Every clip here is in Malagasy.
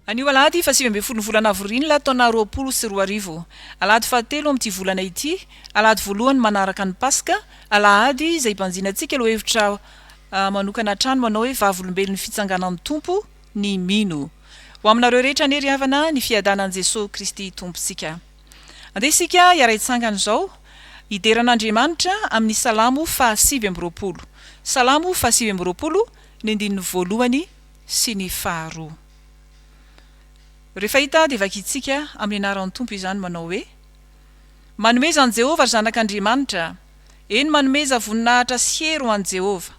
Anio alahady fa 7 volana avril taona 2024. Alahady fahatelo amin'ity volana ity, alahady voalohany manaraka ny Paska, alahady izay banjinantsika alo hevitra manokana trano manao hoe Vavolombelon'ny fitsanganan'ny Tompo ny mino. Ho aminareo rehetra ny havana ny fiadanan'i Jesosy Kristy Tompontsika. Andesika iaraitsangana zao ideran'Andriamanitra amin'ny Salamo fa 7. Salamo fa 7 ny andininy voalohany sy ny faharoa. Rehefa hita dia vakitsika amin'ny anaran'ny Tompo izany manao hoe: manomeza an Jehovah zanak'Andriamanitra, eny manomeza voninahitra sy hery ho an Jehovah.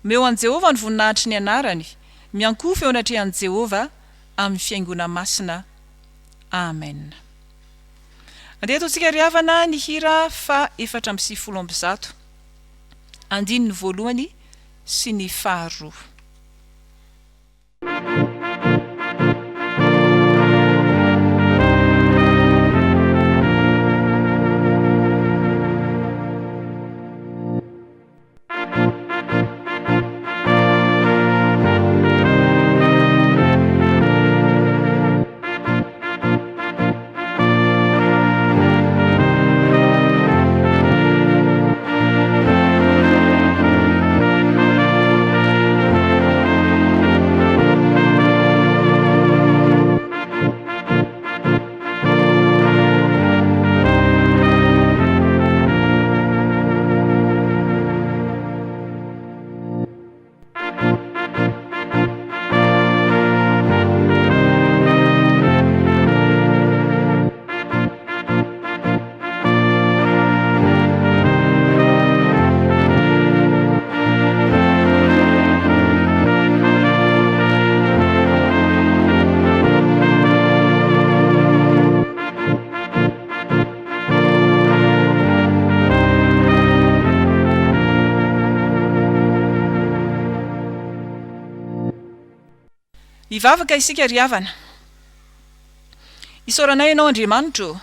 Meo an Jehovah ny voninahitry ny anarany, miankofy eo anatrehan'i Jehovah amin'ny fiaingona masina. Amen. Andeha ataontsika ry havana ny hira fa 470, andininy voalohany sy ny faharoa. Ivavaka isika ry havana. Isoranay ianao Andriamanitro,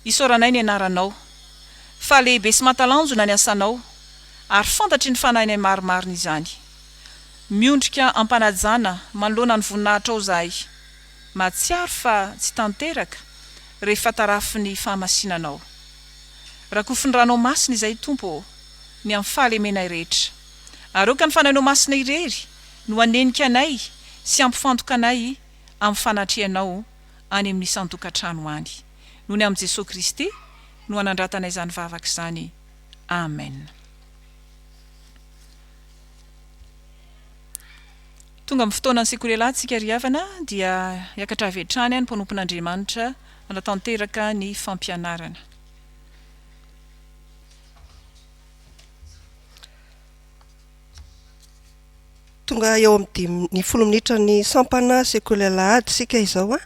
isoranay ny anaranao, fa lehibe sy matalanjona ny asanao, ary fantatry ny fanahinay marimarina izany. Miondrika ampanajana manoloana ny voninahitra ao zahay, matsiaro fa tsy tanteraka rehefa tarafy ny fahamasinanao. Rakofy ny ranomasina izay Tompo ny amin'ny fahalemenay rehetra, ary oka ny fanahinao masina irery no anenika anay sy ampifantokanay amin'ny fanatrehanao any amin'ny isan-tokantrano any. Noho ny amin'i Jesosy Kristy no anandratanay izany vavaka izany. Amen. Tonga amin'ny fotoanan'ny sekolelantsika ry havana dia hiakatra avy hatrany ny mpanompon'Andriamanitra hanatanteraka ny fampianarana. Tonga eo amin'ny 10 minitra ny sampana sekoly alahady sika izao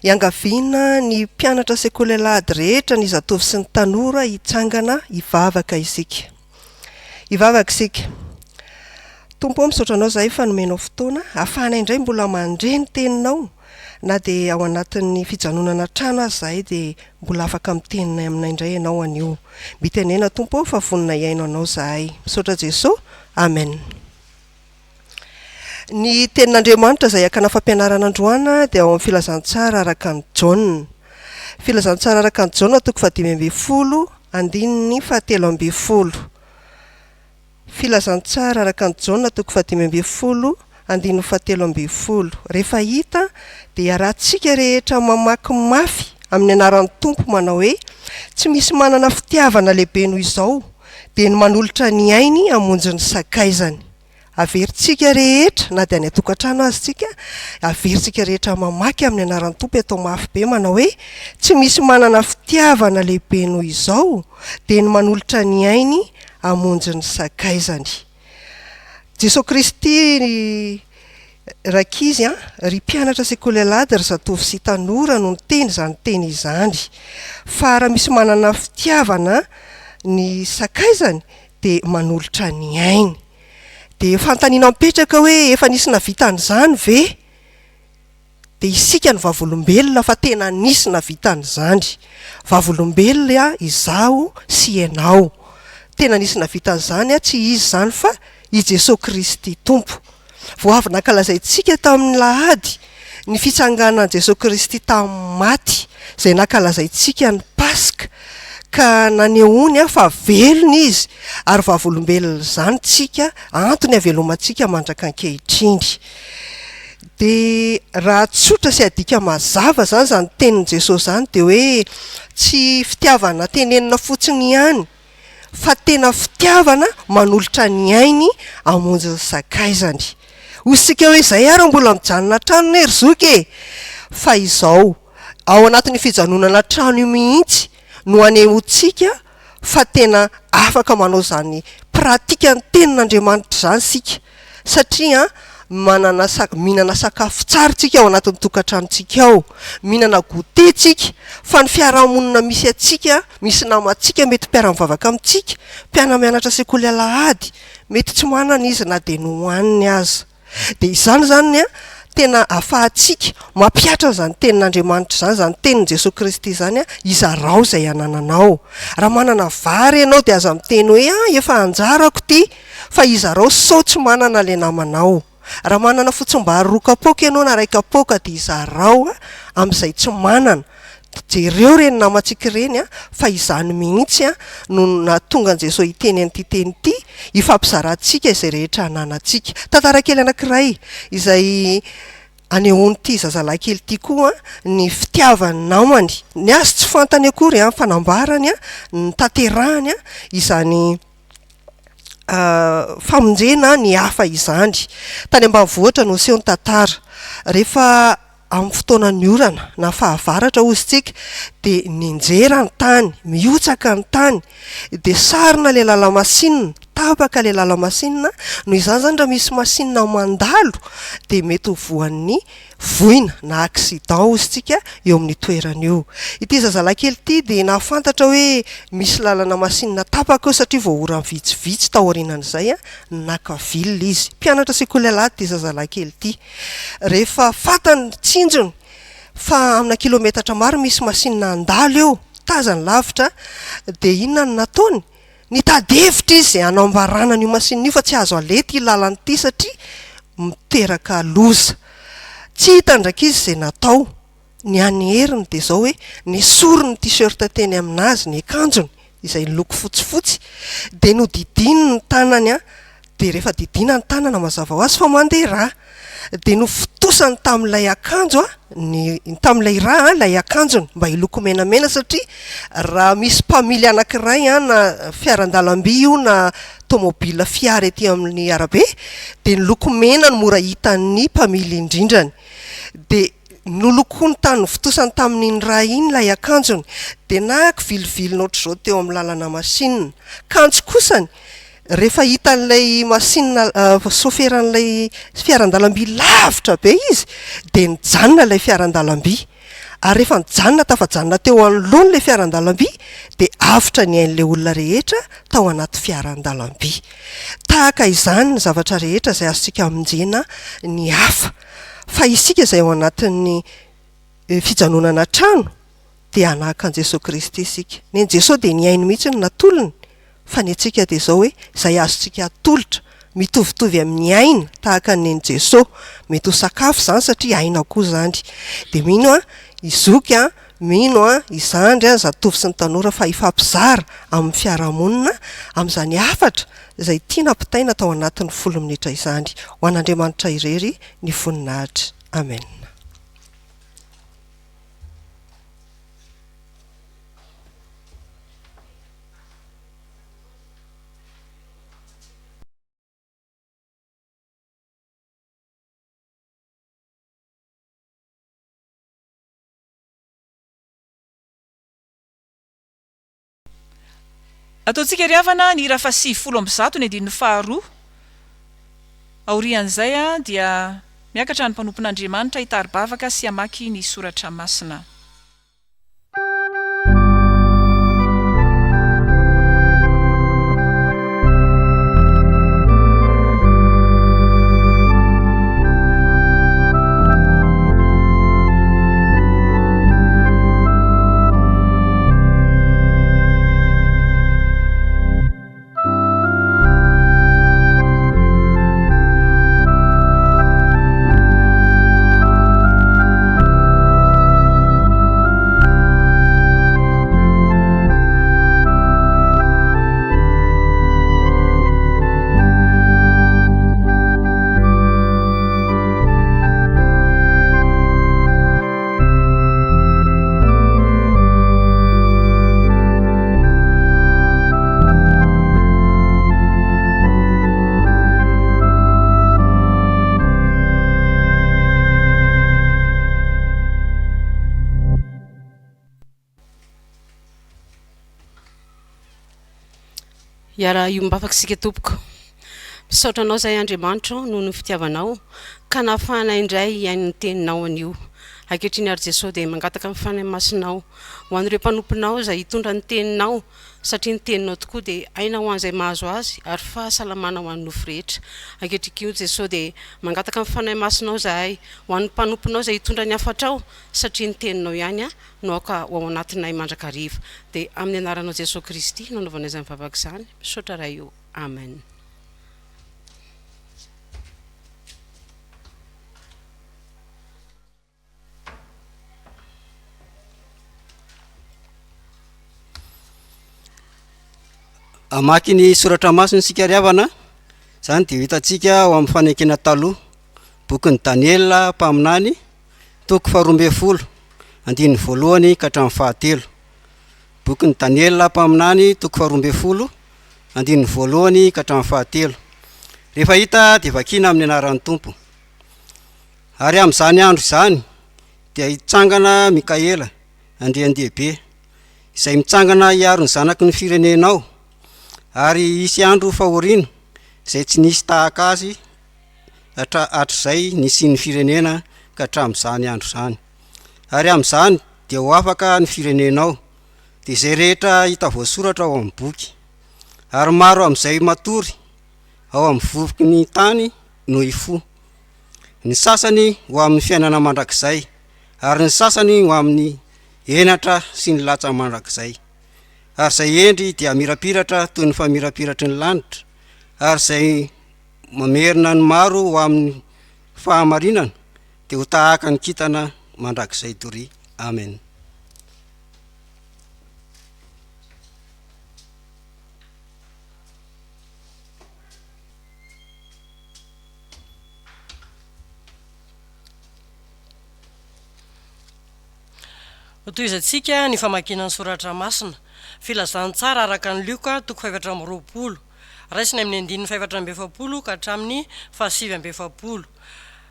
iangaviana ny mpianatra sekoly alahady rehetra ny zatovy sy ny tanora hitsangana ivavaka isika. Ivavaka isika. Tompo misaotra anao zahay fa nomenao fotoana ahafahana indray mbola mandreny teninao, na dia ao anatin'ny fijanonana trano azy zahay dia mbola afaka mitenina aminay indray ianao anio. Mitenena Tompo fa vonina iaino anao zahay. Misaotra Jesosy. Amen. Ny tenin'Andriamanitra izay akana fampianarana androana dia ao amin'ny filazantsara araka ny Jaona. Filazantsara araka ny Jaona 5:12, andininy 7:12. Filazantsara araka ny Jaona 5:12, andininy 7:12. Rehefa hita dia rahantsika rehetra mamaky mafy amin'ny anaran'ny Tompo manao hoe: tsy misy manana fitiavana lehibe noho izao dia ny manolotra ny ainy hamonjy ny sakaizany. Averintsika rehetra na dia any atokantrano azy tsika, averintsika rehetra mamaky amin'ny anaran'ny Tompo atao mafy be manao hoe: tsy misy manana fitiavana lehibe noho izao dia ny manolotra ny ainy hamonjy ny sakaizany. Jesosy Kristy rakizy ry mpianatra sekoly alahady ry zatovy sy tanora no niteny izany teny izany. Fa raha misy manana fitiavana ny sakaizany dia manolotra ny ainy. Dia fantaniana mipetraka hoe efa nisy navita an'izany ve? Dia isika ny vavolombelona fa tena nisy navita an'izany. Vavolombelona izaho sy ianao. Tena nisy navita an'izany tsy izy izany fa i Jesosy Kristy Tompo. Vao avy nankalazaintsika tamin'ny lahady ny fitsanganan'i Jesosy Kristy tamin'ny maty izay nankalazaintsika ny Paska ka nanehoany fa velona izy ary vavolombelona izany tsika antony havelomantsika mandraka ankehitriny. Dia raha tsotra sy adika mazava zany zany tenin'i Jesosy zany dia hoe tsy fitiavana tenenina fotsiny ihany fa tena fitiavana manolotra ny ainy amonjy ny sakaizany. Osika hoe izay ary mbola mijanona trano nery zoky fa izao ao anatin'ny fijanonana trano io mihitsy no anehoantsika fa tena afaka manao zany pratika ny tenin'Andriamanitra zany sika satria mihinana sakafo tsara tsika ao anatin'ny tokantranontsika ao, mihinana goûter tsika fa ny fiarahamonina misy atsika, misy namantsika mety mpiara-mivavaka amintsika, mpiara-mianatra sekoly alahady mety tsy manana izy na dia nohaniny aza. Dia izany zany tena ahafahantsika mampiatra zany tenin'Andriamanitra zany, zany tenin'i Jesosy Kristy zany izarao izay anananao. Raha manana vary ianao dia aza miteny hoe efa anjarako ty, fa izarao sao tsy manana le namanao. Raha manana fotsim-bary roa kapoaka ianao na ray kapoaka dia izarao amin'izay tsy manana. Jereo reny namantsika ireny fa izany mihitsy no nahatonga Jesosy hiteny an'ity teny ity ifampizarantsika izay rehetra ananantsika. Tantara kely anankiray izay anehoan'ity zazalahy kely ity koa ny fitiavany namany. Ny azy tsy fantany akory fanambarany ny tanterahany izany famonjena ny hafa izany. Tany ambanivohitra no seho ny tantara rehefa amin'ny fotoana ny orana na fahavaratra ozintsika dia ninjera ny tany, miotsaka ny tany dia sarina le lalamasinina, tapaka le lalamasinina. Noho izany zany raha misy masinina mandalo dia mety ho voan'ny voina na accident ozintsika eo amin'ny toerana io. Ity zazalahy kely ity dia nahafantatra hoe misy lalana masinina tapaka eo satria vao ora vitsivitsy tao aorianan'izay nakavily izy. Mpianatra sekoly alahady ity zazalahy kely ity. Rehefa fantany tsinjony fa amina kilometatra maro misy masinina andalo eo, tazany lavitra, dia inona no nataony? Nitady-hevitra izy izay hanambarana an'io masinina io fa tsy azo alety io lalany ity satria miteraka loza. Tsy hita ndraiky izy izay natao. Ny aneriny dia izao hoe nesoriny t-shirt teny aminazy, ny akanjony izay loko fotsifotsy, dia nodidiny ny tanany dia rehefa didina ny tanana mazava ho azy fa mandeha rà, dia no fitosany tamin'ilay akanjo tamin'ilay rà ilay akanjony mba hiloko menamena satria raha misy mpamily anankiray na fiaran-dalamby io na tomobila fiara ety amin'ny arabe dia ny loko mena no mora hitan'ny mpamily indrindrany. Dia nolokony tany fitosany tamin'iny raha iny ilay akanjony dia naky vilivilina ohatr'izao teo amin'ny lalana masinina. Kanjo kosany rehefa hitan'ilay masinina soferan'ilay fiaran-dalamby lavitra be izy dia nijanona ilay fiaran-dalamby. Ary rehefa nijanona tafajanona teo anoloany ilay fiaran-dalamby dia avitra ny ain'ilay olona rehetra tao anaty fiaran-dalamby. Tahaka izany ny zavatra rehetra izay azontsika hamonjena ny hafa. Fa isika izay ao anatin'ny fijanonana trano dia anahaka an'i Jesosy Kristy isika. Ny Jesosy dia ny ainy mihitsy no natolony, fa ny antsika dia izao hoe izay azontsika atolotra mitovitovy amin'ny aina tahaka ny Jesosy. Mety ho sakafo izany satria aina koa izany. Dia mino izoky mino izandry zatovy sy ny tanora fa ifampizara amin'ny fiarahamonina amin'izany hafatra izay tiana ampitaina tao anatin'ny 10 minitra izany. Ho an'Andriamanitra irery ny voninahitra. Amen. Ataontsika ry havana ny hira fa 700 ny andininy faharoa. Aorian'izay dia miakatra ny mpanompon'Andriamanitra hitaribavaka sy hamaky ny soratra masina. Yara iombafaka sika tompoko. Misaotra anao zay Andriamanitra noho ny fitiavanao ka nafana indray iain'ny teninao anio. Ankehitriny ary Jesosy dia mangataka amin'ny fanahy masinao ho an'ireo mpanomponao izay hitondra ny teninao satria ny teninao tokoa dia aina ho an'izay mahazo azy ary fahasalamana ho an'ny nofo rehetra. Ankehitriny Jesosy dia mangataka amin'ny fanahy masinao zahay ho an'ny mpanomponao izay hitondra ny afatrao satria ny teninao ihany no aka ho ao anatinay mandrakariva. Dia amin'ny anaranao Jesosy Kristy nanaovana izany vavaka izany misaotra raha io. Amen. Amaky ny soratra masiny sika riavana zany dia hitantsika ao amin'ny fanekena taloha boky ny Daniela mpaminany toko 12 andiny voalohany ka hatramin'ny fahatelo. Boky ny Daniela mpaminany toko 12 andiny voalohany ka hatramin'ny fahatelo. Rehefa hita dia vakina amin'ny anaran'ny Tompo. Ary amin'izany andro izany dia hitsangana Mikaela andrian-dehibe izay mitsangana hiaro ny zanaky ny firenenao. Ary isy andro fahoriana izay tsy nisy tahaka azy hatr'izay nisy ny firenena ka hatramin'izany andro izany. Ary amin'izany dia ho afaka ny firenenao dia izay rehetra hita voasoratra ao amin'ny boky. Ary maro amin'izay matory ao amin'ny vovoky ny tany no hifo. Ny sasany ho amin'ny fiainana mandrakizay ary ny sasany ho amin'ny enatra sy ny latsa mandrakizay. Ary izay endry dia mirapiratra toy ny famirapiratry ny lanitra ary izay mamerina ny maro ho amin'ny fahamarinana dia ho tahaka ny kintana mandrakizay tory. Amen. Toizatsika ny famakinany soratra masina. Filazany tsara araka ny Luka toko 7:20 raisiny amin'ny 7:7 ka hatramin'ny 7:7.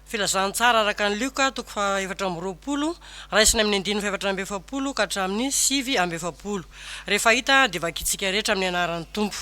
Filazany tsara araka ny Luka toko 7:20 raisiny amin'ny 7:7 ka hatramin'ny 7:7. Rehefa hita dia vakitsika rehetra amin'ny anaran'ny Tompo.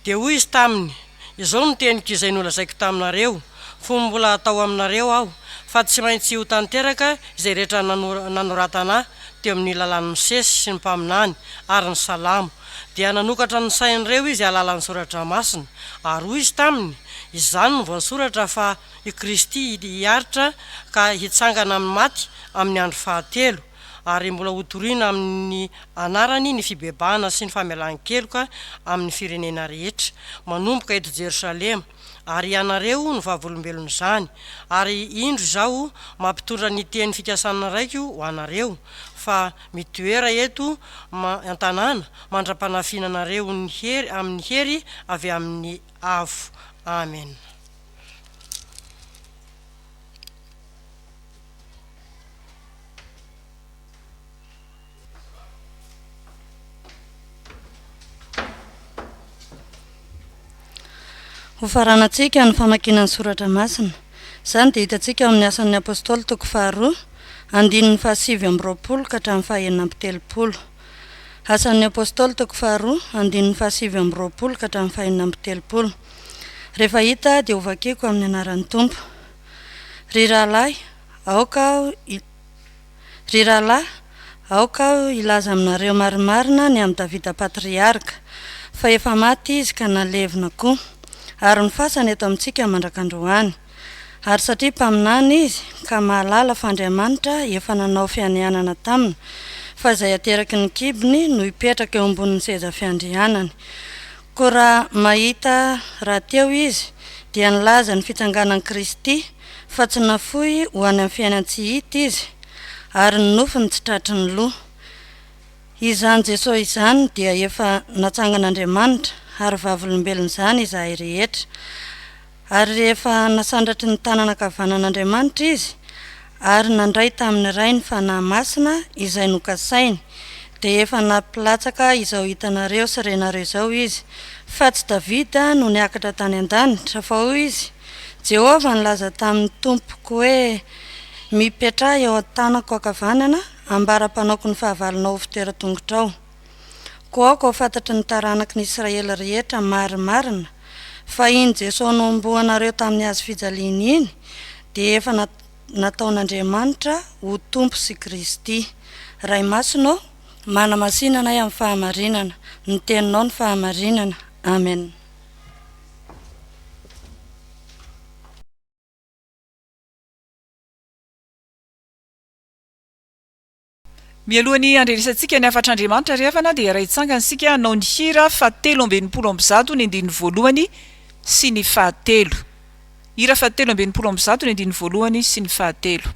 Dia hoy izy taminy, izao ny teniko izay nolazaiko taminareo, fomba mbola atao aminareo aho, fa tsy maintsy ho tanteraka izay rehetra nanoratana teo amin'ny lalàn'ny Mosesy sy ny mpaminany ary ny Salamo. Dia nanokatra ny sain'ireo izy alalan'ny soratra masina. Ary hoy izy taminy, izany no voasoratra fa i Kristy hiaritra ka hitsangana amin'ny maty amin'ny andro fahatelo. Ary mbola hotoriana amin'ny anarany ny fibebahana sy ny famelan-keloka amin'ny firenena rehetra manomboka eto Jerusalema. Ary ianareo no Vavolombelon'ny izany. Ary indro izao mampitondra ny teny fikasana raiko ho anareo fa mitoera eto an-tanàna mandra-panafinanareo ny hery amin'ny hery avy amin'ny avo. Amen. Ho faranatsika ny famakinany soratra masina. Izany dia hitantsika amin'ny asan'ny apôstôly toko 2 andininy 7:20 ka hatramin'ny 9:30. Asan'ny apôstôly toko 2 andininy 7:20 ka hatramin'ny 9:30. Rehefa hita dia ho vakiako amin'ny anaran'ny Tompo. Ry rahalahy, aoka ilaza aminareo marimarina ny amin'ny Davida patriarka, fa efa maty izy ka nalevina koa. Ary ny fasany eto amintsika mandrakandroany. Ary satria mpaminany izy ka mahalala fa Andriamanitra efa nanao fianianana taminy, fa izay ateraky ny kibony no hipetraka eo ambonin'ny seza fiandrianany. Koa raha mahita raha teo izy dia nilaza ny fitsanganan'i Kristy fa tsy nafoy ho any amin'ny fiainany tsy hita izy, ary ny nofony tsy tratry ny loha. Izany Jesosy izany dia efa natsangan'Andriamanitra ary Vavolombelon'ny izany izahay rehetra. Ary rehefa nasandratry ny tanana ankavanan'Andriamanitra izy ary nandray tamin'ny ray ny fanahy masina izay nokasainy, dia efa nampilatsaka izao hitanareo sy renareo izao izy. Fa tsy Davida no niakatra tany an-danitra, fa hoy izy, Jehovah nilaza tamin'ny Tompoko hoe mipetraha eo an-tanako ankavanana ambara-panaoko ny fahavalonao ho fitoeran-tongotrao. Koako fantatry ny taranaky ny Israely rehetra marimarina fa iny Jesosy nomboanareo tamin'ny hazo fijaliana iny dia efa nataon'Andriamanitra ho Tompo sy Kristy. Ray masinao, mana-masinana amin'ny fahamarinana, ny teninao ny fahamarinana. Amen. Mialohan'ny andrenesantsika ny afatr'Andriamanitra ry havana dia raitsangana sika hanao ny hira fahatelo ambenipolo amby zato ny andininy voalohany sy ny fahatelo. Hira fahatelo ambenipolo amby zato ny andininy voalohany sy ny fahatelo.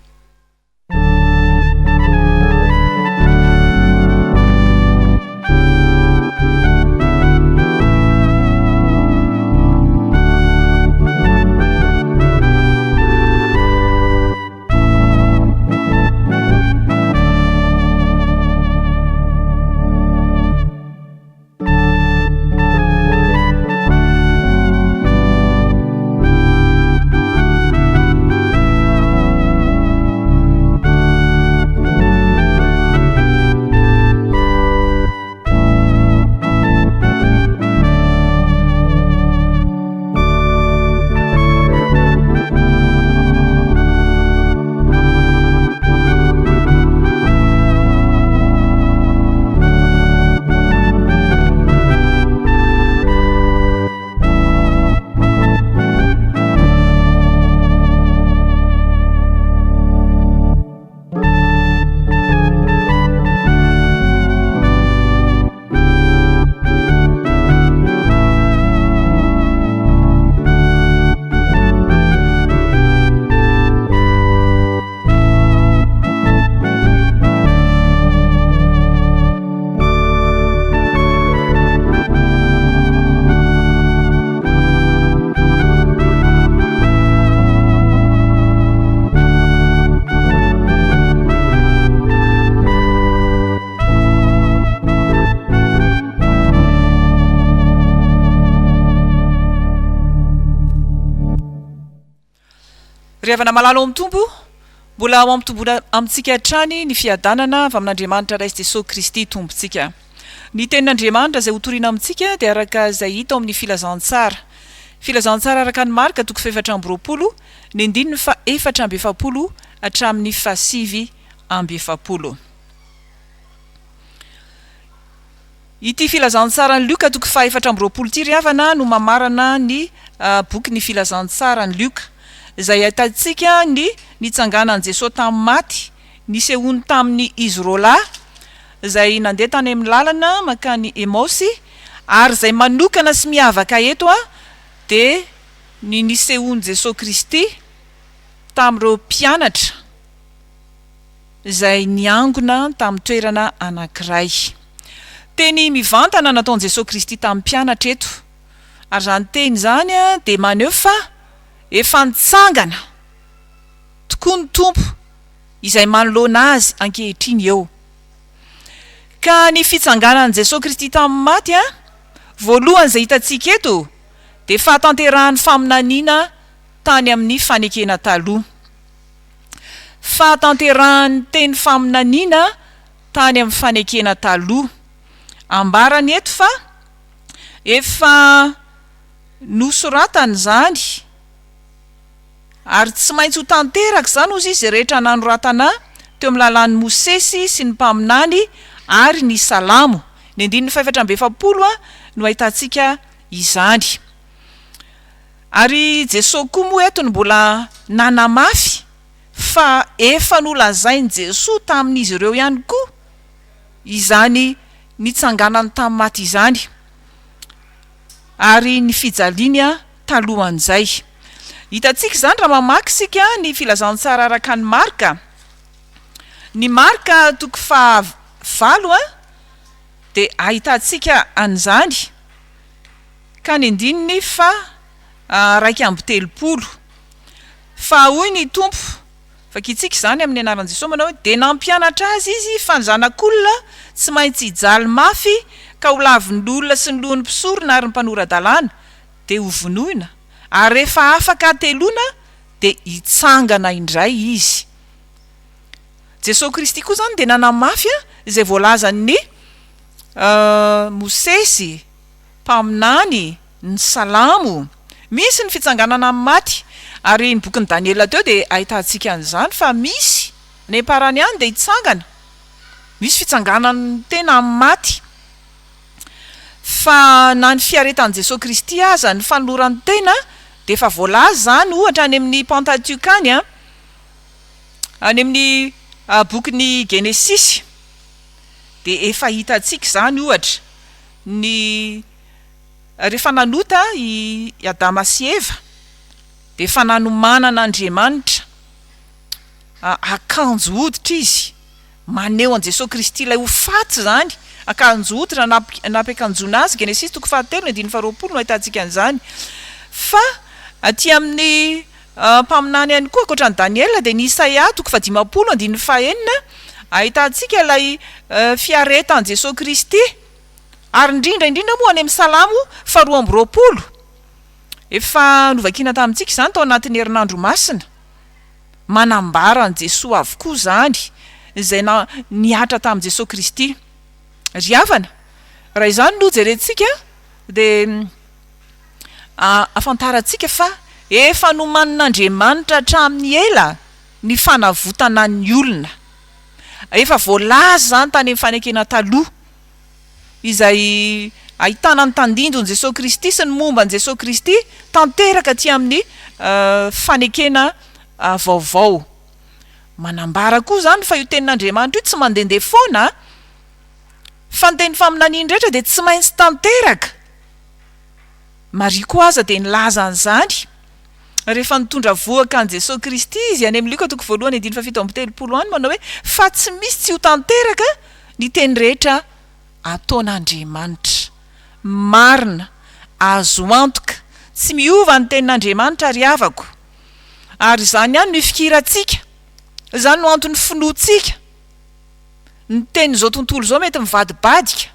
Revana malalo amin'ny Tompo, mbola mampitombola amintsika hatrany ny fiadanana avy amin'Andriamanitra Ray Jesosy Kristy Tompontsika. Ny tenin'Andriamanitra izay hotoriana amintsika dia araka izay hita ao amin'ny filazantsara. Filazantsara araka ny Marka toko 7:20 ny andininy fa 4:70 hatramin'ny fa 5:70. Ity filazantsara ny Luka toko 4:20 ty ry havana no mamarana ny boky ny filazantsara ny Luka. Izay ahitantsika ny nitsanganan'i Jesosy tamin'ny maty, nisehony tamin'ny izy roalahy izay nandeha tany amin'ny lalana makany Emosy, ary izay manokana sy miavaka eto dia ny nisehony Jesosy Kristy tamin'ireo mpianatra izay niangona tamin'ny toerana anankiray. Teny mivantana nataon'i Jesosy Kristy tamin'ny mpianatra eto, ary zany teny zany dia maneho fa efa nitsangana tokoa ny Tompo izay manoloana azy ankehitriny eo. Ka ny fitsanganan'i Jesosy Kristy tamin'ny maty voalohany izay hitantsika eto dia fahatanterahany faminaniana tany amin'ny fanekena taloha. Fahatanterahany teny faminaniana tany amin'ny fanekena taloha. Ambarany eto fa efa nosoratany zany, ary tsy maintsy ho tanteraka zany ozy izy rehetra nanoratana teo amin'ny lalan'ny Mosesy sy ny mpaminany ary ny Salamo. Ny andininy 4:70 no ahitantsika izany. Ary Jesosy koa moa eto ny mbola nanamafy fa efa nolazainy Jesosy tamin'izy ireo ihany koa izany nitsanganany tamin'ny maty izany, ary ny fijaliany talohan'izay. Hitantsika zany raha mamaky sika ny filazantsara araka ny Marka. Ny Marka toko 5 dia ahitantsika an'izany ka ny andininy fa 2:30. Fa hoy ny Tompo, fakitsika zany amin'ny anaran'i Jesosy manao dia nampianatra azy izy fa ny zanak'olona tsy maintsy hijaly mafy ka ho lavin'ny olona sy ny lohan'ny mpisorona ary ny mpanoradalàna dia ho vonoina, ary rehefa afaka atelona dia hitsangana indray izy. Jesosy Kristy koa zany dia nanamafy izay voalazan'ny Mosesy, mpaminany, ny salamo, misy ny fitsanganana amin'ny maty, ary ny boky ny Daniela teo de ahitantsika an'izany fa misy ny parany any de hitsangana, misy fitsanganany tena amin'ny maty. Fa na ny fiaretan'i Jesosy Kristy aza ny fanolorany tena de efa voalaza zany ohatra any amin'ny Pentateuque any any amin'ny boky Genesis de efa hitantsika zany ohatra ny rehefa nanota i Adama sy Eva de efa nanomanan'Andriamanitra akanjo hoditra izy maneho an Jesosy Kristy ilay ho faty zany, akanjo hoditra napiakanjona azy. Genesis 3:20 no ahitantsika an'izany. Fa aty amin'ny mpaminany ihany koa ankoatran'ny Daniela de ny Isaia 50:19 ahitantsika ilay fiaretan Jesosy Kristy, ary indrindra moa any amin'ny Salamo 2:20 efa novakina tamintsika zany tao anatin'ny herinandro masina, manambara an Jesosy avokoa zany izay niatra tamin'i Jesosy Kristy. Ry havana, raha izany no jerentsika de afantarantsika fa efa nomanin'Andriamanitra hatramin'ny ela ny fanavotana ny olona. Efa voalaza zany tany amin'ny fanekena taloha izay ahitana ny tandindon'i Jesosy Kristy sy ny momba an Jesosy Kristy tanteraka aty amin'ny fanekena vaovao. Manambara koa zany fa io tenin'Andriamanitra io tsy mandehandeha foana, fa ny teny faminaniany rehetra de tsy maintsy tanteraka. Mariko aza de nilaza an'izany rehefa nitondra voaka an Jesosy Kristy izy any amin'ny Luka 1:7-13 manao hoe fa tsy misy tsy ho tanteraka ny teny rehetra ataon'Andriamanitra. Marina, azo antoka, tsy miova ny tenin'Andriamanitra ry havako. Ary zany ihany no ifikirantsika, zany no antony finoantsika. Ny teny zao tontolo zao mety mivadibadika,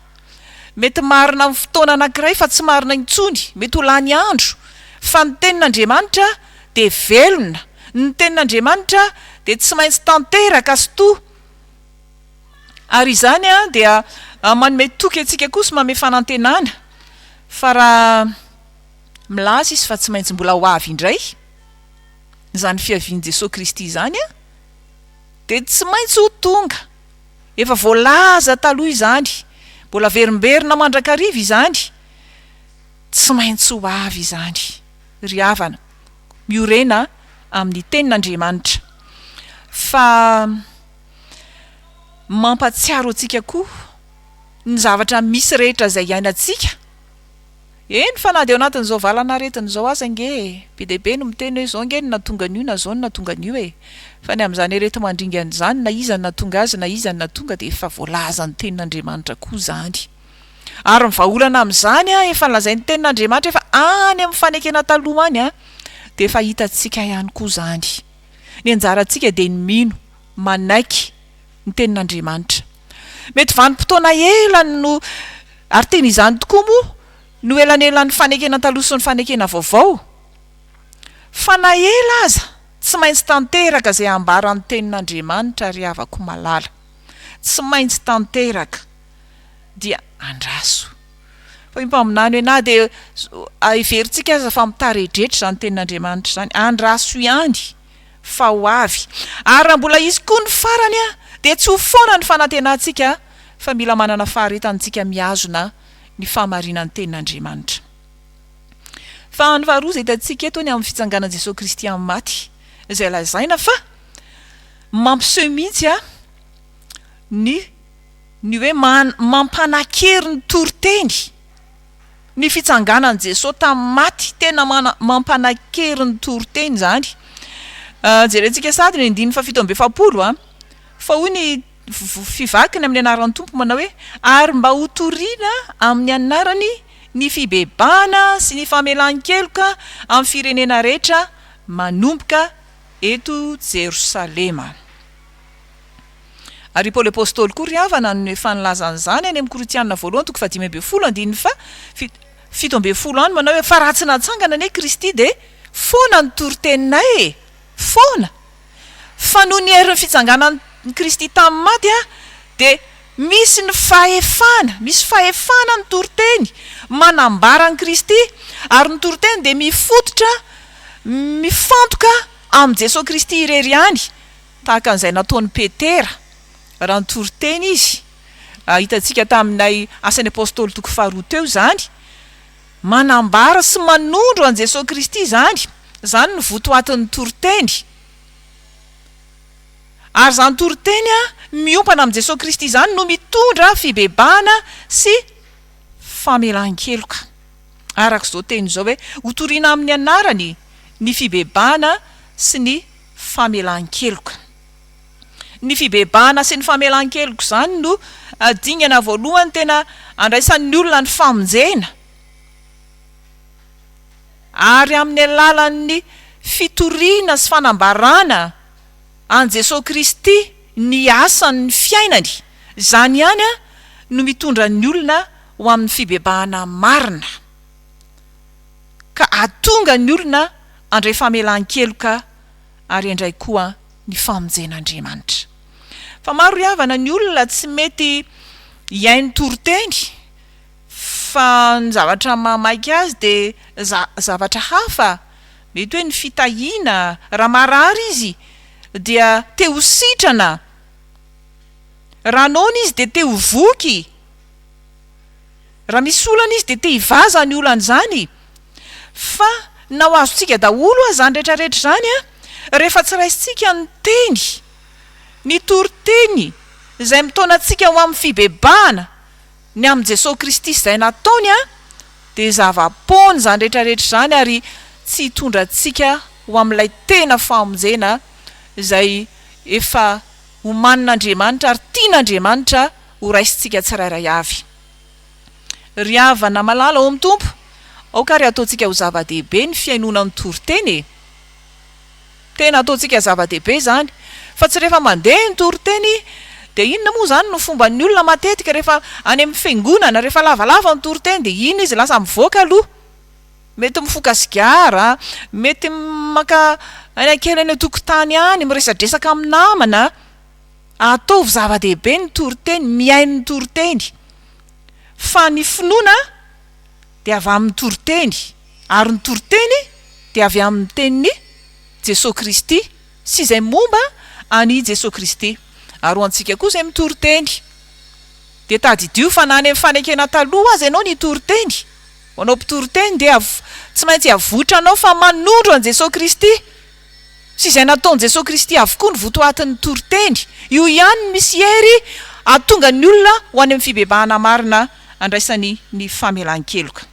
mety marina amin'ny fotoana anankiray fa tsy marina intsony, mety ho lany andro, fa ny tenin'Andriamanitra de velona, ny tenin'Andriamanitra de tsy maintsy tanteraka sy to. Ary izany dia manome toky antsika koa sy manome fanantenana, fa raha milaza izy fa tsy maintsy mbola ho avy indray zany fiavian'i Jesosy Kristy zany de tsy maintsy ho tonga. Efa voalaza taloha izany, mbola verimberina mandrakariva izany, tsy maintsy ho avy izany. Ry havana, miorena amin'ny tenin'Andriamanitra. Fa mampatsiaro antsika koa ny zavatra misy rehetra izay iainantsika. Eny fa na de ao anatin'izao valana aretin'izao aza nge, be deaibe no miteny hoe zao nge no natonga an'io na zao no natonga an'io fa ny amin'izany arety mandringa an'izany na iza no natonga azy na iza no natonga de efa voalaza ny tenin'Andriamanitra koa zany. Ary mivaolana amin'izany efa nolazainy tenin'Andriamanitra efa any amin'ny fanekena taloha any de efa hitantsika ihany koa zany. Ny anjarantsika de ny mino, manaiky ny tenin'Andriamanitra. Mety vanim-potoana ela no ary teny izany tokoa moa no elanelan'ny fanekena taloha sy ny fanekena vaovao. Fa na ela aza tsy maintsy tanteraka zay ambaran'ny tenin'Andriamanitra ry havako malala. Tsy maintsy tanteraka dia andraso. Fa impaminany hoe na de iverintsika aza fa mitaredretra zany tenin'Andriamanitra zany, andraso ihany fa ho avy. Ary raha mbola izy koa ny farany de tsy ho foana ny fanantenantsika, fa mila manana faharetantsika miazona ny fahamarinan'ny tenin'Andriamanitra. Fa ny faharoa izay hitantsika eto ny amin'ny fitsanganan Jesosy Kristy amin'ny maty, izay lazaina fa mampiseho mihitsy ny hoe mampanakery ny toriteny. Ny fitsanganan Jesosy tamin'ny maty tena mampanakery ny toriteny zany. Jerentsika sady ny 7:70 fa hoy ny fivakiny amin'ny anaran'ny Tompo manao hoe ary mba ho toriana amin'ny anarany ny fibebana sy ny famelan-keloka amin'ny firenena rehetra manomboka eto Jerosalema. Ary Paoly apôstôly koa ry havana no efa nilazan'izany any amin'ny Korinthiana 1:5-7 manao hoe fa raha tsy natsangana ne Kristy de foana ny toriteninay foana. Fa noho ny herin'ny fitsanganan'ny Kristy tamin'ny maty de misy ny fahefana, misy fahefana ny toriteny manambara ny Kristy, ary ny toriteny dia mifototra, mifantoka amin'ny Jesosy Kristy irery ihany, tahaka an'izay nataon'ny Petera raha ny toriteny izy. Hitantsika taminay asan'ny apôstôly toko faharoa teo zany, manambara sy manondro an Jesosy Kristy zany ny votoatin'ny toriteny. Ary zany toriteny miompana amin'ny Jesosy Kristy zany no mitondra fibebahana sy famelan-keloka. Arak'izao teny zao hoe hotoriana amin'ny anarany ny fibebahana sy ny famelan-keloka. Ny fibebahana sy ny famelan-keloka zany no dingana voalohany tena andraisan'ny olona ny famonjena, ary amin'ny alalan'ny fitoriana sy fanambarana an Jesosy Kristy ny asan'ny fiainany, zany ihany no mitondra ny olona ho amin'ny fibebahana marina, ka atonga ny olona andray famelan-keloka ary indray koa ny famonjen'Andriamanitra. Fa maro havana ny olona tsy mety iainy toriteny, fa ny zavatra mamaika azy dia zavatra hafa, mety hoe ny fitahina, raha marary izy dia te ho sitrana, raha naona izy dia te ho voky, raha misy olana izy dia te hivaza ny olana zany. Fa na ho azontsika daholo zany rehetrarehetra zany rehefa tsy raisitsika ny teny, ny toriteny izay mitona antsika ho amin'ny fibebahana ny amin'ny Jesosy Kristy izay nataony dia zava-pony zany rehetrarehetra zany, ary tsy hitondra antsika ho amin'ilay tena famonjena izay efa homanin'Andriamanitra ary tian'Andriamanitra ho raisitsika tsirairay avy. Ry havana malala ao amin'ny Tompo, aokary ataontsika ho zava-dehibe ny fiainona ny toriteny, tena ataontsika zava-dehibe zany, fa tsy rehefa mandeha ny toriteny dia inona moa zany no fomba ny olona matetika rehefa any amin'ny fiangonana, rehefa lavalava ny toriteny dia iny izy lasa mivoaka aloha, mety mifoka sigara, mety maka any ankely any tokotany any miresadresaka amin'ny namana. Ataovy zava-dehibe ny toriteny, miainy ny toriteny, fa ny finoana dia avy amin'ny toriteny, ary ny toriteny dia avy amin'ny teniny Jesosy Kristy sy izay momba any Jesosy Kristy. Ary ho antsika koa izay mitoriteny dia tadidio fa nany amin'ny fanekena taloha azy ianao ny toriteny, anao mpitoriteny dia tsy maintsy avotra anao fa manondro an Jesosy Kristy sy izay nataon'i Jesosy Kristy avokoa ny votoatin'ny toriteny. Io ihany misy hery atonga ny olona ho any amin'ny fibebahana marina andraisany ny famelan-keloka.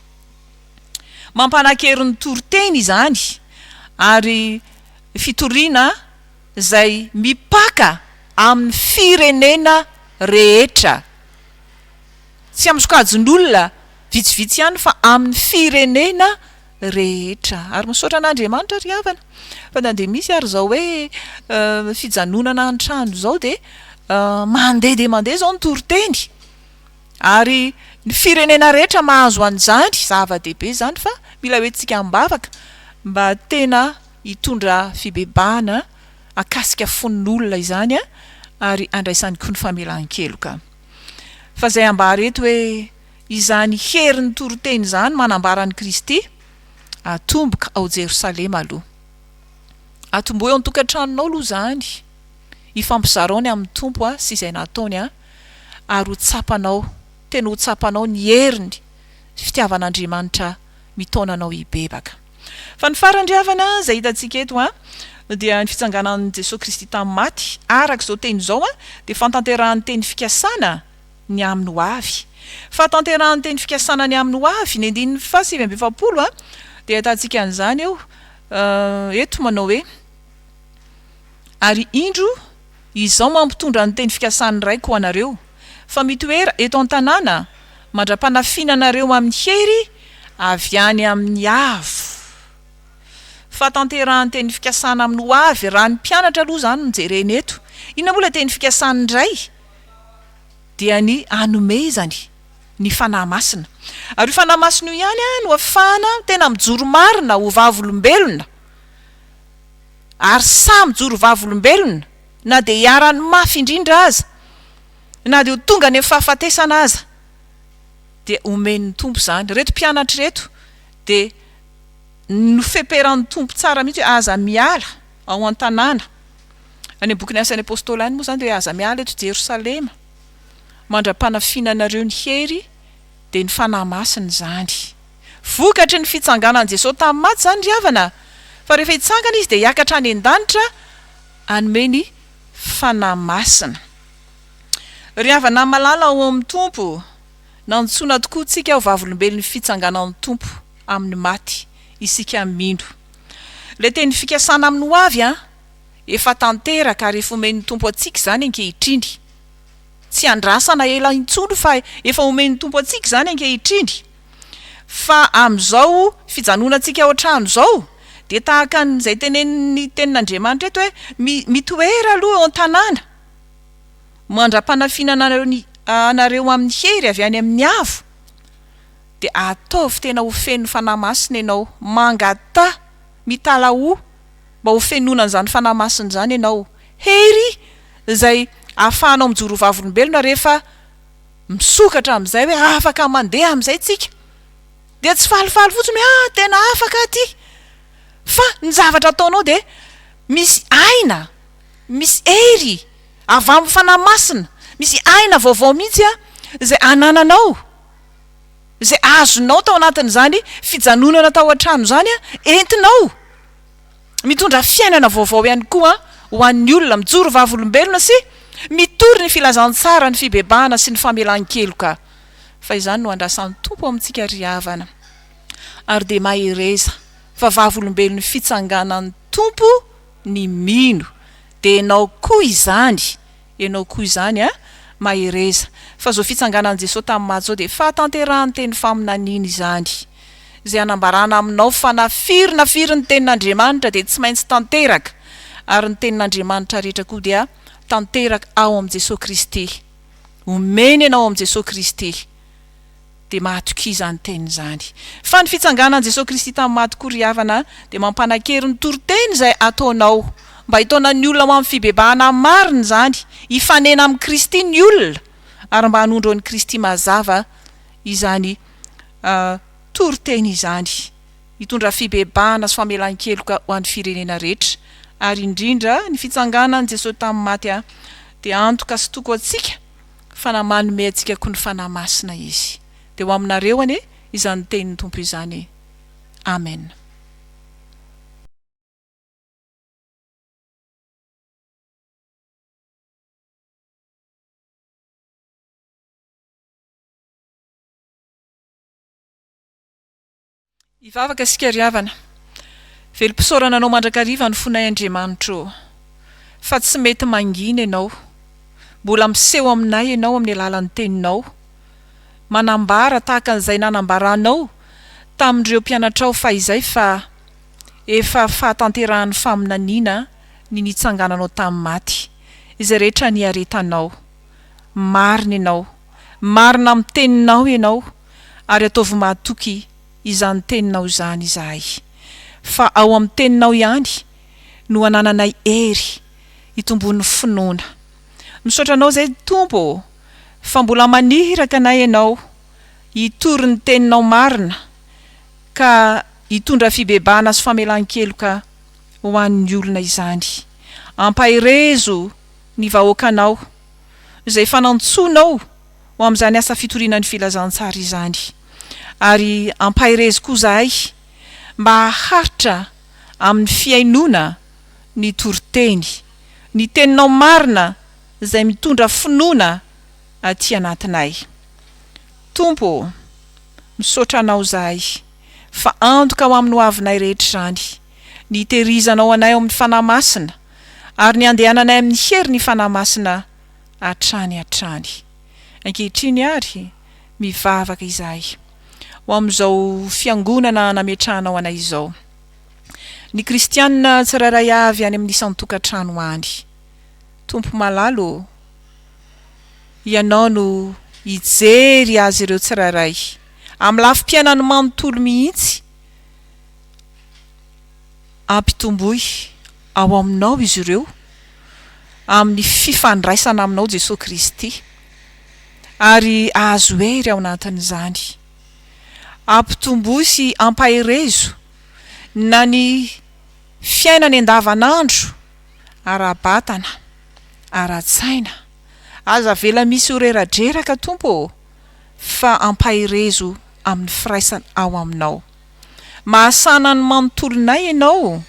Mampanan-kery ny toriteny izany, ary fitoriana izay mipaka amin'ny firenena rehetra, tsy amin'ny sokajin'olona vitsivitsy ihany fa amin'ny firenena rehetra. Ary misaotra an'Andriamanitra ry havana, fa na dia misy ary zao hoe fijanonana an-trano zao dia mandeha dia mandeha zao ny toriteny, ary ny firenena rehetra mahazo an'izany, zava-dehibe zany, fa mila hoentsika mbavaka mba tena hitondra fibebahana akasika fon'olona izany ary andraisany koa ny famelan-keloka. Fa zay ambara eto hoe izany herin'ny toriteny zany manambaran'ny Kristy atomboka ao Jerosalema aloha, atombo eo an-tokantranonao aloha zany, hifampizarao ny amin'ny Tompo sy izay nataony, ary ho tsapanao, tena ho tsapanao ny heriny fitiavan'Andriamanitra mitaonanao hibebaka. Fa ny farany havana izay hitantsika eto dia ny fitsanganan'i Jesosy Kristy tamin'ny maty, arak'izao teny izao dia fantanterahany teny fikasana ny amin'ny ho avy. Fantanterahany teny fikasana ny amin'ny ho avy ny 1970 dia hitantsika an'izany eo eto manao hoe: ary indro izao mampitondra ny teny fikasany raiko ho anareo, fa mitoera eto an-tanàna mandra-panafinanareo amin'ny hery avy any amin'ny avo. Fatanterahany teny fikasana amin'ny ho avy, raha ny mpianatra aloha zany mijerena eto. Inona moa ilay teny fikasany indray? Dia ny anomezany ny fanahy masina. Ary io fanahy masina io ihany no ahafahana tena mijoro marina ho vavolombelona, ary samy mijoro vavolombelona na dia hiarany mafy indrindra aza, na dia ho tonga ny fahafatesana aza dia omen'ny tompo zany. Reto mpianatra reto dia nofeperan'ny tompo tsara mihitsy hoe aza miala ao an-tanàna. Any boky ny asan'ny apôstôly any moa zany dia hoe aza miala eto Jerosalema mandra-panafinanareo ny hery dia ny fanahy masina zany. Vokatry ny fitsanganan' Jesosy tamin'ny maty zany ry havana, fa rehefa hitsangana izy dia hiakatra any an-danitra anome ny fanahy masina. Ry havana malala ao amin'ny tompo, nantsoina tokoa tsika ho vavolombelon'ny fitsanganan'ny tompo amin'ny maty, isika mino. Le teny fikasana amin'ny ho avy efa tanteraka ary efa omen'ny tompo atsika zany ankehitriny. Tsy andrasana ela intsony fa efa omen'ny tompo atsika zany ankehitriny. Fa amin'izao fijanonantsika ao an-trano zao dia tahaka n'izay tenen'ny tenin'Andriamanitra eto hoe mitoera aloha ao an-tanàna mandra-panafinana anareo amin'ny hery avy any amin'ny avo, dia ataovy tena ho feno fanahy masina ianao, mangata mitala ho mba ho fenonan'izany fanahy masina zany ianao. Hery izay ahafahanao mijoro vavolombelona rehefa misokatra amin'izay hoe afaka mandeha amin'izay tsika, dia tsy falifaly fotsiny hoe tena afaka aty, fa ny zavatra ataonao dia misy aina, misy hery avy amin'ny fanahy masina, misy aina vaovao mihitsy izay anananao, izay azonao tao anatin'izany fijanonana tao an-trano zany entinao mitondra fiainana vaovao ihany koa ho an'ny olona mijoro vavolombelona sy mitory ny filazantsara, ny fibebahana sy ny famelan-keloka. Fa izany no andrasan'ny tompo amintsika ry havana. Ary dia mahireza fa vavolombelon'ny fitsanganan'ny tompo ny mino, dia ianao koa izany mahireza. Fa zao fitsanganan' Jesosy tamin'ny maty zao dia fahatanterahany teny faminaniana izany, izay anambarana aminao fa nafiry ny tenin'Andriamanitra dia tsy maintsy tanteraka, ary ny tenin'Andriamanitra rehetra koa dia tanteraka ao amin'ny Jesosy Kristy. Omeny ianao amin'ny Jesosy Kristy dia mahatokiza ny teny zany. Fa ny fitsanganan' Jesosy Kristy tamin'ny maty koa ry havana dia mampanan-kery ny toriteny izay ataonao mba hitona ny olona amin'ny fibebahana marina zany, hifanena amin'ny Kristy ny olona, ary mba hanondro ny Kristy mazava izany toriteny izany, hitondra fibebahana sy famelan-keloka ho an'ny firenena rehetra. Ary indrindra ny fitsanganan' Jesosy tamin'ny maty dia antoka sy toko atsika fa namanome atsika koa ny fanahy masina izy. Dia ho aminareo anie izany tenin'ny tompo izany. Amen. Ivavaka sika ry havana, velom-pisaorana anao mandrakariva ny fonay Andriamanitra, fa tsy mety mangina ianao, mbola miseho aminay ianao amin'ny alalan'ny teninao, manambara tahaka an'izay nanambaranao tamin'ireo mpianatrao fa izay fa efa fahatanterahan'ny faminaniana ny nitsangananao tamin'ny maty, izay rehetra niaretanao. Marina ianao, marina amin'ny teninao ianao, ary ataovy mahatoky izany teninao izany izahay. Fa ao amin'ny teninao ihany no anananay hery hitombon'ny finoana. Misaotra anao izay Tompo fa mbola maniraka anay ianao hitory ny teninao marina ka hitondra fibebahana sy famelan-keloka ho an'ny olona izany. Ampahirezo ny vahoakanao izay fanantsonao ho amin'izany asa fitoriana ny filazantsara izany, ary ampahirezo koa izahay mba haharitra amin'ny fiainona ny toriteny, ny teninao marina izay mitondra finoana aty anatinay. Tompo, misaotra anao izahay fa antoka ho amin'ny hoavinay rehetra izany, ny terizanao anay ao amin'ny fanahy masina, ary ny andehananay amin'ny hery ny fanahy masina hatrany. Ankehitriny ary mivavaka izahay ho amin'izao fiangonana nametrahanao anay izao. Ny kristianina tsirairay avy any amin'ny isan-tokantrano any. Tompo malalo, ianao no hijery azy ireo tsirairay amin'ny lafim-piainany manontolo mihitsy, ampitomboy ao aminao izy ireo amin'ny fifandraisana aminao Jesosy Kristy, ary ahazo hery ao anatin'izany. Ampitomboy ampaherezo na ny fiainany andavanandro, ara-batana, ara-tsaina, aza vela misy horeradreraka Tompo, fa ampaherezo amin'ny firaisana ao aminao. Mahasana ny manontolonay ianao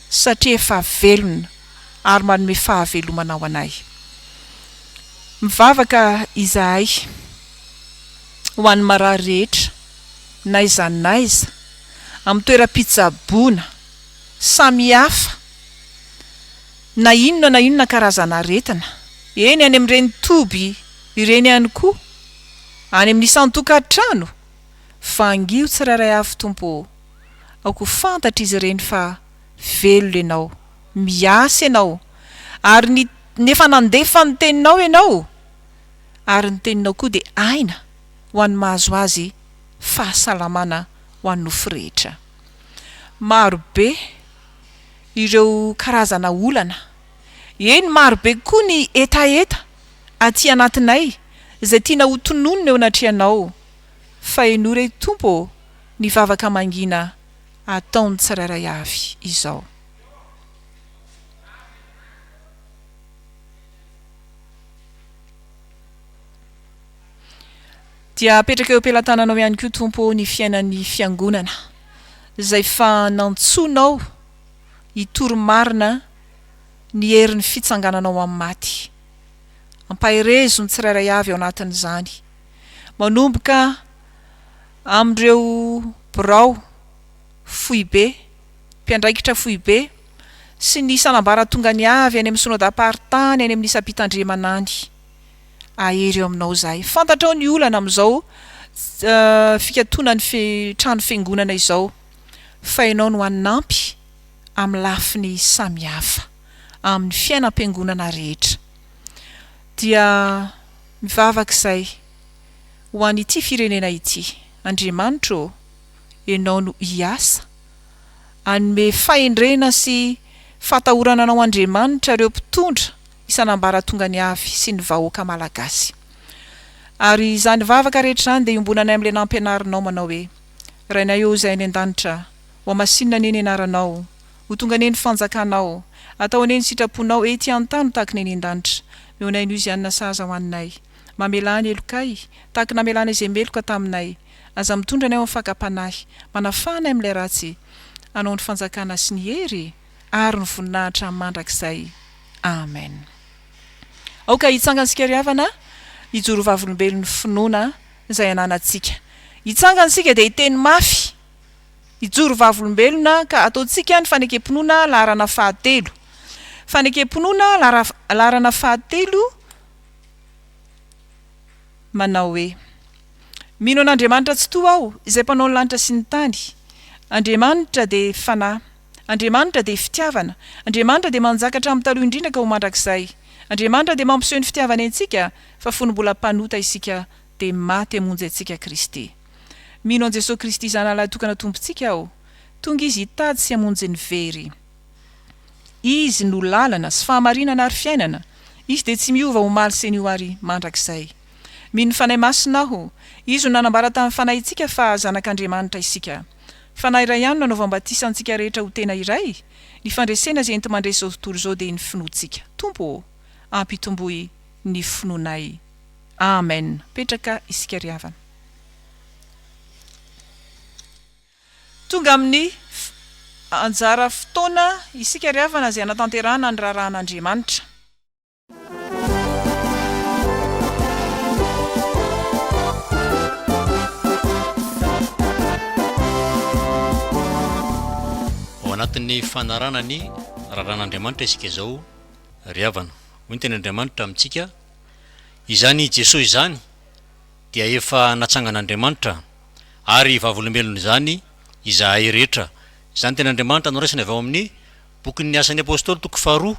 satria efa velona ary manome fahavelomanao anay. Mivavaka izahay ho an'ny marary rehetra na iza naiza amin'ny toeram-pitsaboana samihafa na inona karazana aretina, eny any amin'ireny toby ireny ihany koa, any amin'ny isan-tokantrano, vangio tsirairay avy Tompo, aoko fantatra izy ireny fa velona ianao, miasa ianao, ary nefa nandefa ny teninao ianao, ary ny teninao koa dia aina ho an'ny mahazo azy fahasalamana ho an'ny nofo rehetra. Marobe ireo karazana olana, eny marobe koa ny etaeta aty anatinay izay tiana ho tononona eo anatrehanao, fa eno re Tompo ny vavaka mangina ataony tsirairay avy izao. Dia apetraka eo am-pelantananao ihany koa Tompo ny fiainan'ny fiangonana izay fa nantsonao hitoromarina ny herin'ny fitsangananao amin'ny maty. Ampaherezo ny tsirairay avy ao anatin'izany, manomboka amin'ireo birao foibe, mpiandraikitra foibe sy ny sanambaratongany avy any amin'ny synodam-paharitany any amin'ny Mpitandrina ahery eo aminao zahay. Fantatrao ny olana amin'izao fikatonany trano fiangonana izao, fa ianao no hanampy amin'ny lafiny samihafa amin'ny fiainam-piangonana rehetra. Dia mivavaka izay ho an'ity firenena ity, Andriamanitra, ianao no hiasa anome fahendrena sy fatahorana anao Andriamanitra ireo mpitondra isanambaratongany avy sy ny vahoaka malagasy. Ary izany vavaka rehetra izany dia iombonanay amin'ilay nampianarinao manao hoe: Rainay eo izay any an-danitra, ho amasinina neny ianaranao, ho tonga neny fanjakanao, atao aneny sitraponao ety an-tany tahaka neny an-danitra. Meonay noho izy anina saza ho annay, mamelany elokay tahaka namelana izay meloka taminay, aza mitondra anay amin'ny fakapanahy, manafana amin'ilay ratsy, anao ny fanjakana sy ny hery ary ny voninahitra mandrakizay. Amen. Aoka hitsangansika ry havana hijoro Vavolombelon'ny finoana izay ananantsika. Hitsangansika dia hiteny mafy, hijoro Vavolombelona ka ataontsika ny fanekem-pinoana laharana fahatelo. Fanekem-pinoana laharana fahatelo manao hoe: mino an'Andriamanitra tsy toa aho izay mpanao ny lanitra sy ny tany. Andriamanitra dia fanahy, Andriamanitra dia fitiavana, Andriamanitra dia manjakatra amin'ny taloha indrindra ka ho mandrakizay. Andriamanitra dia mampiseho ny fitiavana antsika, fa fony mbola mpanota isika dia maty hamonjy antsika Kristy. Mino an Jesosy Kristy zanalahy tokana tompontsika aho, tonga izy hitady sy hamonjy ny very. Izy no lalana sy fahamarinana ary fiainana, izy dia tsy miova ho maly sy ny ho ary mandrakizay. Mino fanahy masina aho, izy no nanambara tamin'ny fanahintsika fa zanak'Andriamanitra isika. Fanahy iray ihany no anaovam-batisa antsika rehetra ho tena iray, ny fandresena izay ento mandresy izao tontolo izao dia ny finoantsika. Tompo, ampitomboy ny finoanay. Amen. Petraka isika ry havana. Tonga amin'ny anjara fotoana isika ry havana izay anatanterahana ny rarahan'Andriamanitra. Anatin'ny fanarana ny raran'Andriamanitra isika izao ry havana. Hoy ny tenin'Andriamanitra amintsika: izany Jesosy izany dia efa natsangan'Andriamanitra, ary Vavolombelon'ny izany izahay rehetra. Izany tenin'Andriamanitra noraisina avy ao amin'ny bokin'ny asan'ny apôstôly toko 2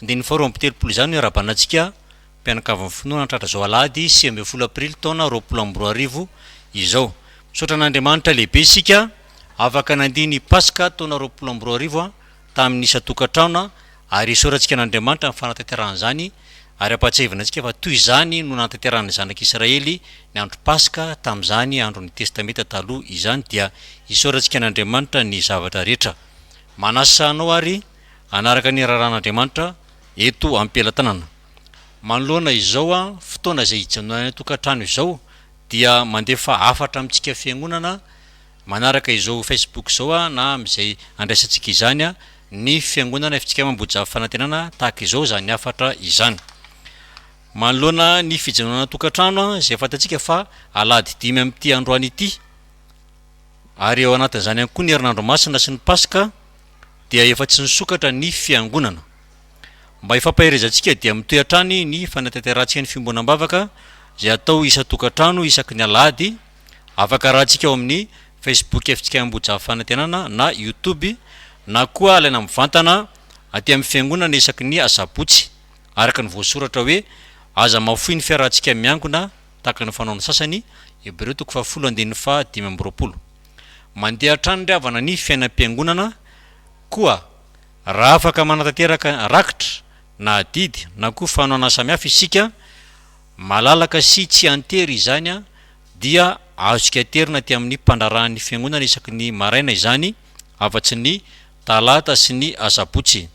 andininy 2:30 izany hoe rabanantsika mpianakavin'ny finoana tratra zao alahady 10 Aprily taona 2024 izao. Misaotra an'Andriamanitra lehibe isika afaka nandiny Pasika taona 2024 tamin'ny isan-tokantrano, ary isorantsika an'Andriamanitra amin'ny fanatanterahana izany ary apatsahivana antsika fa toy izany no nantanterahany zanak'Israely ny andro Paska tamin'izany andron'ny testameta taloha izany dia isaorantsika n'Andriamanitra ny zavatra rehetra. Manasa anao ary anaraka ny raran'Andriamanitra eto am-pelatanana. Manoloana izao fotoana izay hijanonany tokantrano izao dia mandefa afatra amintsika fiangonana manaraka izao Facebook izao na amin'izay andraisantsika izany ny fiangonana FJKM Ambojafy Fanantenana tahaka izao zany afatra izany. Manoloana ny fijanonana tokantrano izay fantatsika fa alahady 5 amin'ity androany ity ary eo anatin'izany ihany koa ny herinandro masina sy ny Paska dia efa tsy nisokatra ny fiangonana. Mba hifampaherezantsika dia mitoy hatrany ny fanatanterantsika ny fiomboanam-bavaka izay atao isan-tokantrano isaky ny alahady. Afaka rahantsika ao amin'ny Facebook FJKM Ambojafy Fanantenana na YouTube na koa alaina mivantana aty amin'ny fiangonana isaky ny asabotsy araka ny voasoratra hoe aza mafoy ny fiarahantsika miangona tahaka ny fanaony sasany Hebreo 10:5. Mandeha hatrany ry havana ny fiainam-piangonana koa raha afaka manatanteraka rakitra na didy na koa fanoana samihafa isika malalaka sy tsy antery izany dia azontsika terina aty amin'ny mpandrarahan'ny fiangonana isaky ny maraina izany afatsy ny talata sy ny asabotsy.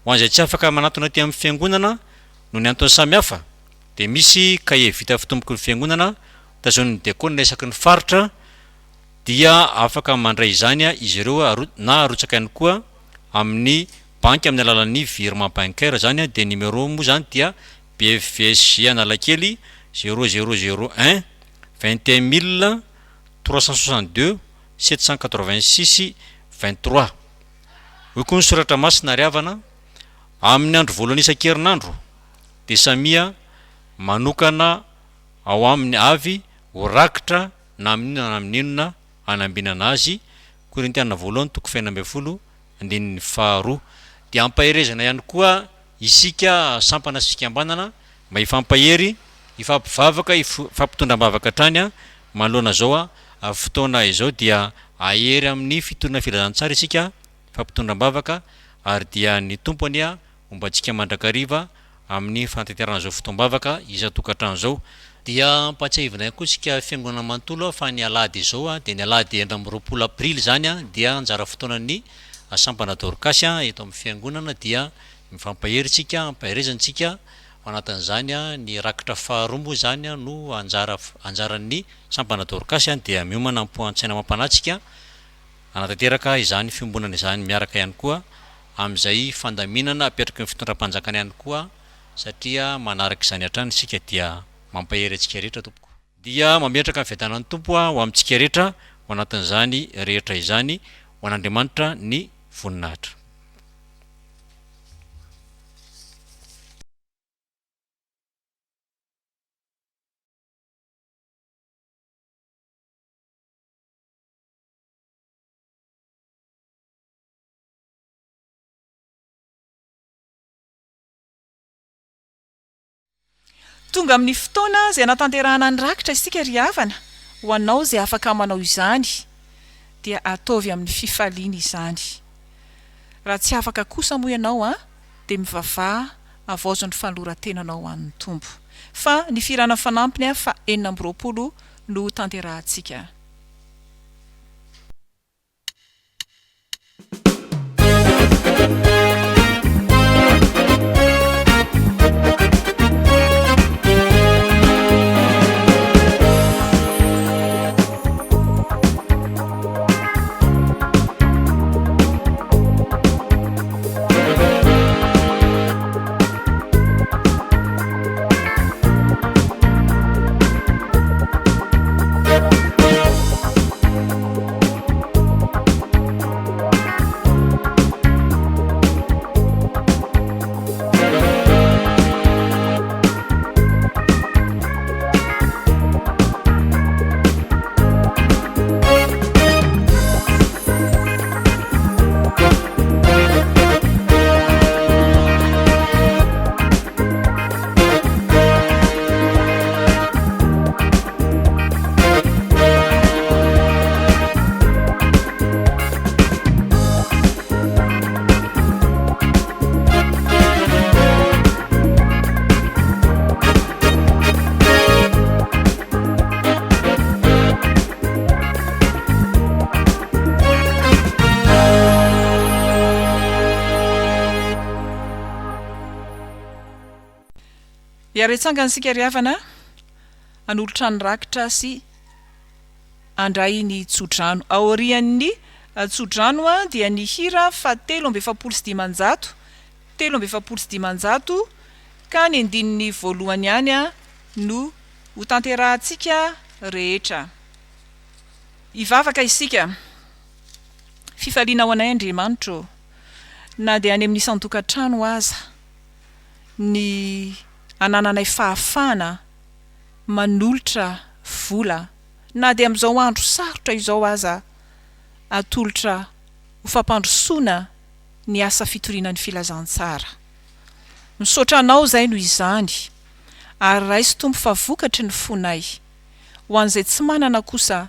Ho an'izay tsy afaka manatona aty amin'ny fiangonana no ny antony samihafa dia misy kahier vita fitomboky ny fiangonana tazon'ny diakona isaky ny faritra dia afaka mandray izany izy ireo na arotsaka ihany koa amin'ny banky amin'ny alalan'ny virement bancaire zany dia numéro moa zany dia BFSG Analakely 0001 21 362 786 23. Hoy koa ny soratra masina ry havana amin'ny andro voalohany isan-kerinandro dia samia manokana ao amin'ny avy ho rakitra na amin'inona anambinana azy. Korintiana voalohany 2:2 dia ampaherezana ihany koa isika sampana sy fikambanana mba hifampahery hifampivavaka hifampitondram-bavaka hatrany manoloana zao fotoana izao dia ahery amin'ny fitorana filazantsara isika fampitondram-bavaka ary dia ny tompony ombantsika mandrakariva amin'ny fantanterana zao fotoam-bavaka isan-tokantrano zao. Dia ampatsahivana ihany koa isika fiangonana manontolo fa ny alahady izao dia ny alahady 20 Aprily zany dia anjara fotoanan'ny sampana dorkasy eto amin'ny fiangonana dia mifampaheritsika ampaherezantsika anatin'izany ny rakitra faharombo zany no anjaran'ny sampana dorkasy dia miomana ampoan-tsaina mampanatsika anatanteraka izany fiombonana izany miaraka ihany koa amin'izay fandaminana apetraka ny fitondram-panjakana ihany koa satria manaraka izany hatrany isika dia mampahery antsika rehetra tompoko dia mametraka fiadanan'ny tompo ho amintsika rehetra ho anatin'izany rehetra izany ho an'Andriamanitra ny voninahitra. Tonga amin'ny fotoana izay natanterahana ny rakitra isika ry havana ho anao izay afaka manao izany dia ataovy amin'ny fifaliana izany. Raha tsy afaka kosa moa ianao dia mivavaha avaozo ny fanorantenanao an'ny tompo. Fa ny firana fanampiny fa 4 no tanterahantsika. dia retsanganytsika ry havana anolotra ny rakitra sy andray ny tsodrano aorian'ny tsodrano a dia ny hira fa 3:7 3:7 ka ny andininy voalohany ihany a no ho tanterahantsika rehetra. Ivavaka isika fifaliana ho anay Andriamanitra na dia any amin'ny isan-tokantrano aza ny anananay fahafana manolotra vola na dia amin'izao andro sarotra izao aza atolotra ho fampandrosoana ny asa fitoriana ny filazantsara. Misaotra anao zay no izany ary raisy Tompo fa vokatry ny fonay ho an'izay tsy manana kosa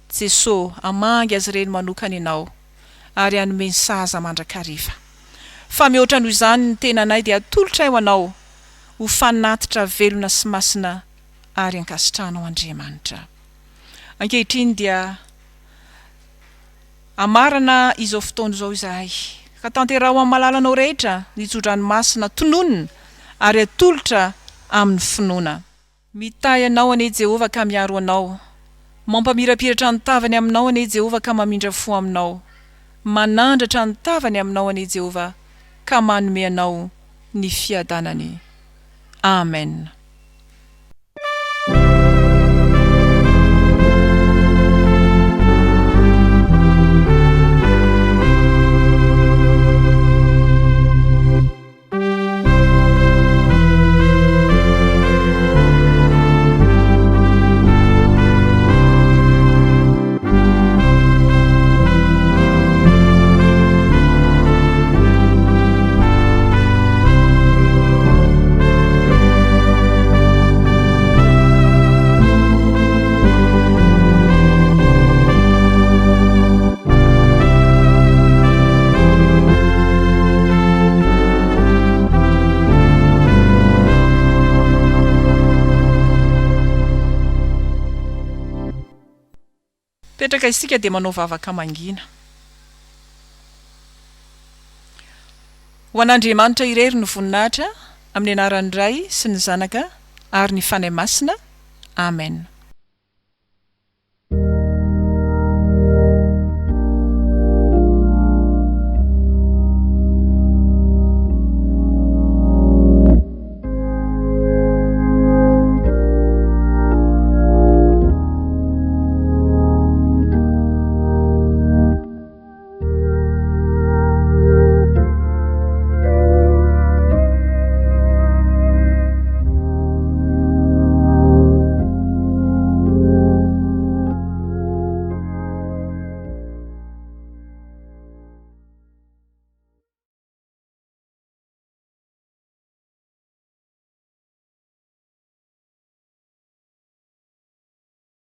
Jesosy amangy azy ireny manokana ianao ary hanome sahaza mandrakariva. Fa mihoatra noho izany ny tenanay dia atolotra eo anao ho fanatitra velona sy masina ary ankasitrahana ao Andriamanitra. Ankehitriny dia amarana izao fotoana izao izahay ka tanteraho amin'ny malalanao rehetra ny tsodranomasina tononina ary atolotra amin'ny finoana. Mitahy anao ane Jehova ka miaro anao, mampamirapiratra ny tavany aminao ane Jehova ka mamindra fo aminao, manandratra ny tavany aminao ane Jehova ka manome anao ny fiadanany. Amen. Petraka isika dia manao vavaka mangina. Ho an'Andriamanitra irery ny voninahitra amin'ny anaran'ny Ray sy ny Zanaka ary ny Fanahy Masina. Amen.